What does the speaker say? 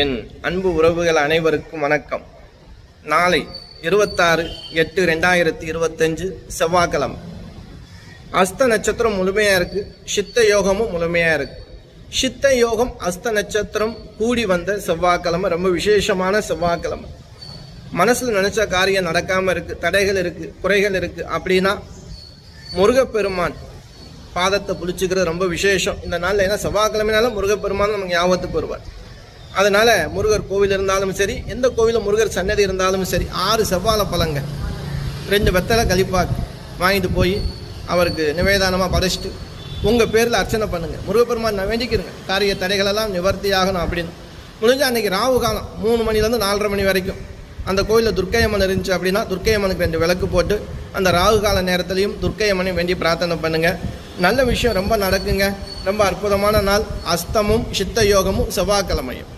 என் அன்பு உறவுகள் அனைவருக்கும் வணக்கம். நாளை 26/8/2025 செவ்வாய்க்கிழமை. அஸ்த நட்சத்திரம் முழுமையாக இருக்குது. சித்த யோகமும் முழுமையாக இருக்குது. சித்த யோகம் அஸ்த நட்சத்திரம் கூடி வந்த செவ்வாய்க்கிழமை ரொம்ப விசேஷமான செவ்வாய்க்கிழமை. மனசில் நினச்ச காரியம் நடக்காமல் இருக்குது, தடைகள் இருக்குது, குறைகள் இருக்குது அப்படின்னா முருகப்பெருமான் பாதத்தை பிடிச்சிக்கிறது ரொம்ப விசேஷம் இந்த நாளில். ஏன்னா செவ்வாய்க்கிழமைனால முருகப்பெருமான் நமக்கு ஞாபகத்துக்கு வருவார். அதனால் முருகர் கோவில் இருந்தாலும் சரி, எந்த கோவிலில் முருகர் சன்னதி இருந்தாலும் சரி, 6 செவ்வாழை பழங்க 2 வெத்தலை கழிப்பாக்கு வாங்கிட்டு போய் அவருக்கு நிவேதானமாக படைச்சிட்டு உங்கள் பேரில் அர்ச்சனை பண்ணுங்கள். முருகப்பெருமான் நான் வேண்டிக்கிறேங்க காரிய தடைகளெல்லாம் நிவர்த்தி ஆகணும் அப்படின்னு. முடிஞ்சால் அன்றைக்கி ராகு காலம் 3 மணிலேருந்து 4:30 மணி வரைக்கும் அந்த கோயிலில் துர்க்கையம்மன் இருந்துச்சு அப்படின்னா துர்க்கையம்மனுக்கு 2 விளக்கு போட்டு அந்த ராகு கால நேரத்துலையும் துர்க்கையம்மனை வேண்டி பிரார்த்தனை பண்ணுங்கள். நல்ல விஷயம் ரொம்ப நடக்குங்க. ரொம்ப அற்புதமான நாள். அஸ்தமும் சித்த யோகமும் செவ்வாய்க்கிழமையும்.